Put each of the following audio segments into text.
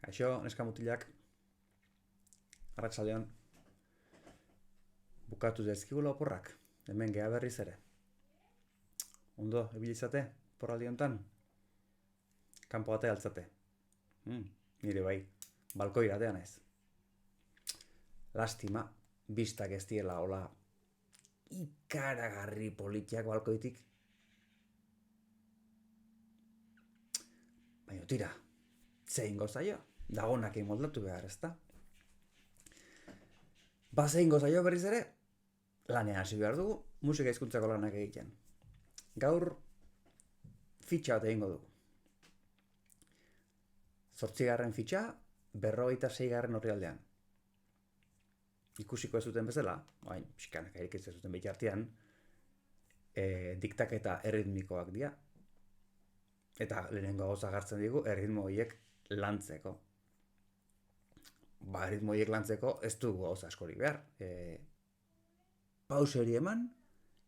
Kaixo, neska mutilak, arratsaldeon, bukatu zaizkigula oporrak, hemen geha berriz ere. Ondo, ebilizate, porraldi hontan? Kanpo batea altzate. Nire bai, balkoira atea naiz. Lastima, bistak ez diela hola ikaragarri politiak balkoitik. Baina tira, zein gozaio, dagonak moldatu behar, ezta? Zein gozaio berriz ere, lanean hasi behar dugu, musika hizkuntzako lanak egiten. Gaur, fitxa bat egingo dugu. 8. fitxa, 56. orrialdean. Ikusiko ez zuten bezala, pixkanak ez zuten beti artean, diktaketa erritmikoak dira. Eta lehenengo gauza gartzen digu, erritmo horiek lantzeko. Erritmo horiek lantzeko ez dugu gauza askorik behar. Pause hori eman,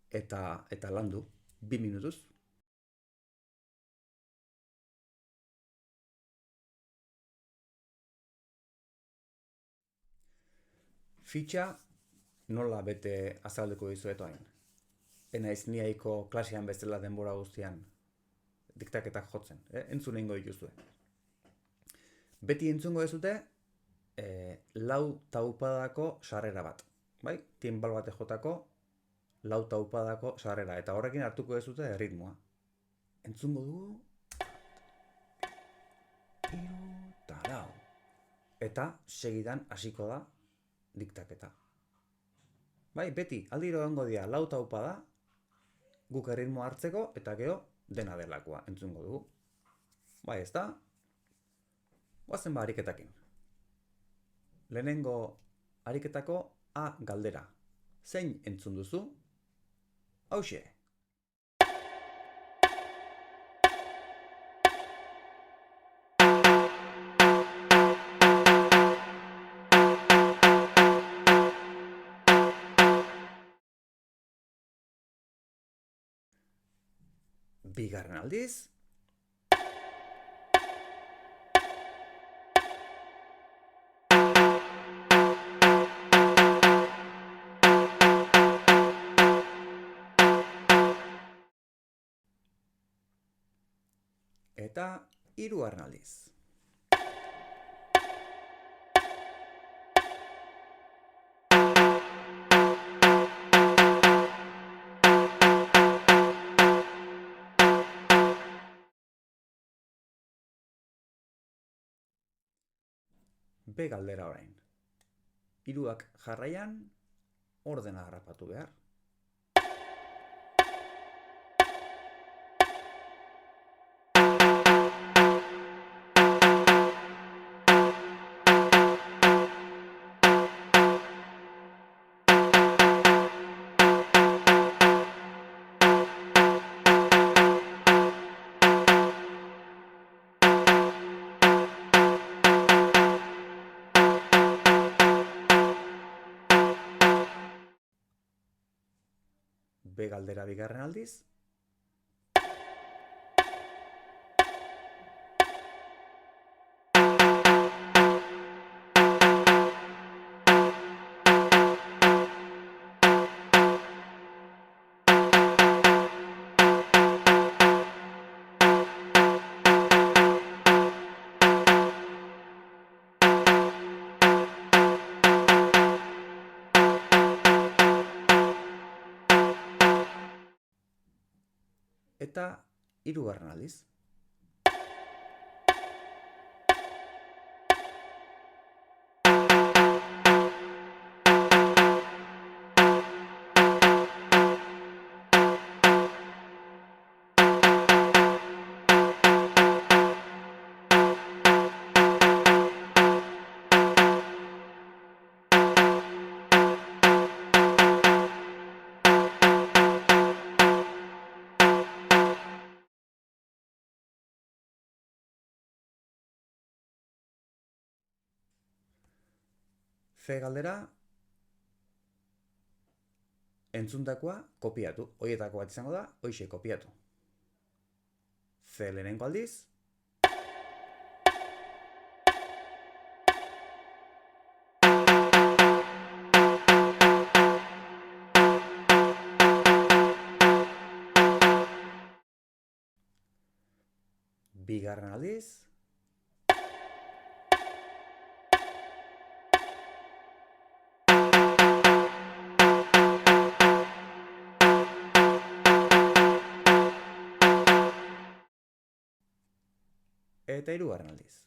eta landu, 2 minutuz. Fitxa nola bete azalduko dizuet orain. Enaiz niaiko klasean bezala denbora guztian diktaketak jotzen, entzun egingo dituzue. Beti entzungo dezute 4 taupadako sarrera bat. Bai? Tienbal bate jotako 4 taupadako sarrera. Eta horrekin hartuko dezute erritmoa. Entzungo dugu. 3, eta 4. Eta segidan hasiko da diktaketa. Bai, beti, aldiro egongo dira 4 taupada, guk erritmoa hartzeko, eta gero dena delakoa entzungo dugu. Bai, ez da? Goazen ariketakin. Lehenengo ariketako A galdera. Zein entzun duzu? Hauxe. Bigarren aldiz. Eta 3. aldiz. B galdera orain. 3ak jarraian, ordena harrapatu behar. B galdera bigarren aldiz. Eta 3. aldiz. C galdera, entzundakoa kopiatu. Horietako bat izango da, hoixe kopiatu. C lehenengo aldiz. Bigarren aldiz. Eta hirugarren aldiz.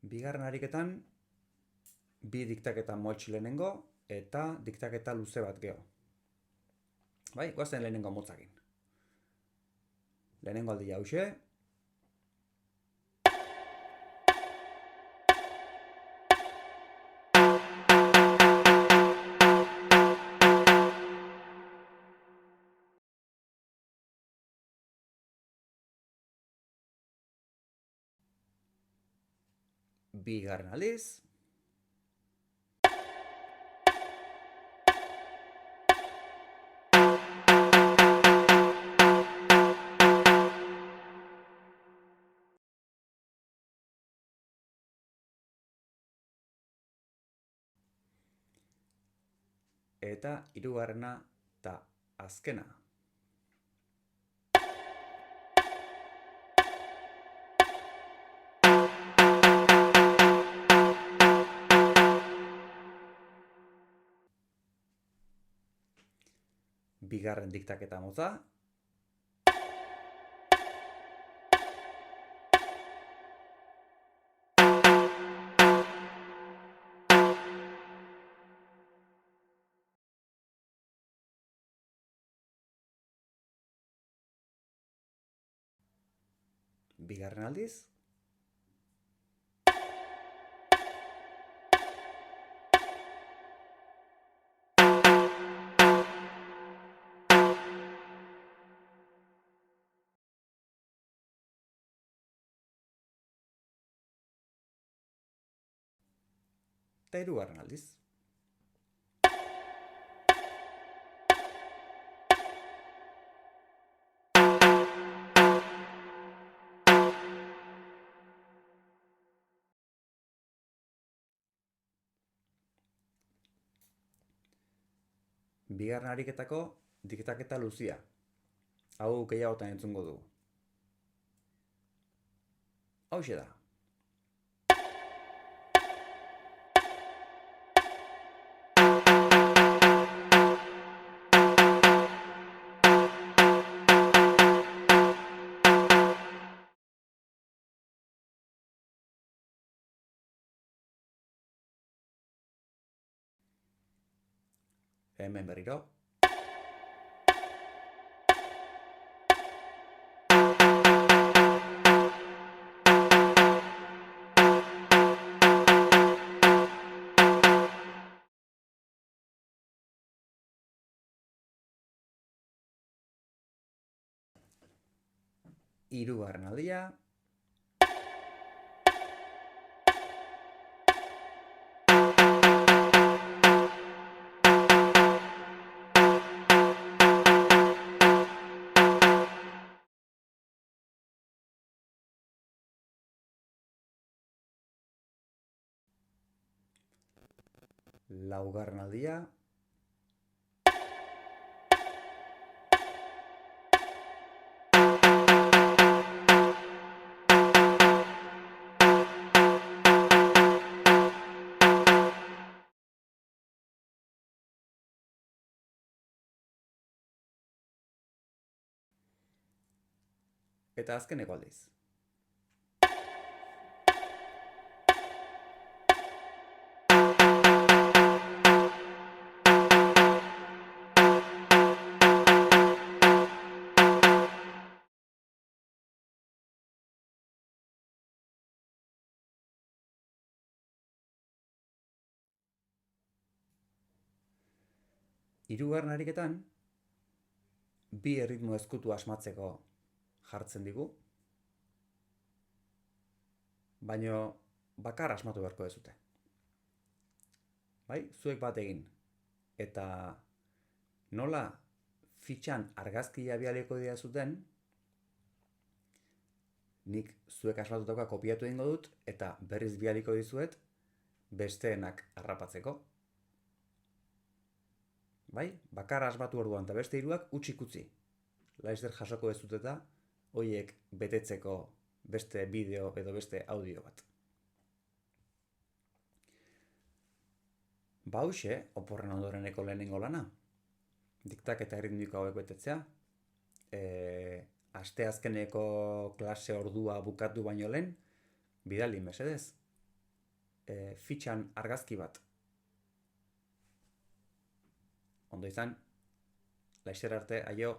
Bigarren ariketan, bi diktaketa motx lehenengo eta diktaketa luze bat geho. Bai, guazen lehenengo motzakin. Lehenengo aldia hause. Bigarren aldiz. Eta hirugarrena eta azkena. Bigarren diktaketa motza. Bigarren aldiz. Eta hirugarren aldiz. Bigarren ariketako diktaketa luzia. Hau gehiagotan entzungo dugu. Hauxe da. Hemen berriro. Hirugarren aldia. Laugarren aldia. Eta azkeneko aldiz. Hirugarren ariketan, bi erritmo ezkutu asmatzeko jartzen digu, baino bakar asmatu beharko dezute. Bai, zuek bat egin. Eta nola fitxan argazkia bialiko dira zuten, nik zuek asmatutakoa kopiatu egingo dut eta berriz bialiko dizuet besteenak harrapatzeko. Bai, bakarra asmatu orduan eta beste hiruak utzik utzi. Laizzer jasoko ez dut eta hoiek betetzeko beste bideo edo beste audio bat. Ba hauxe, oporren ondoreneko lehenengo lana. Diktaketa erritmiko hauek betetzea. Asteazkeneko klase ordua bukatu baino lehen, bidali mesedez. Fitxan argazki bat. Ondo izan, laizzer arte, aio.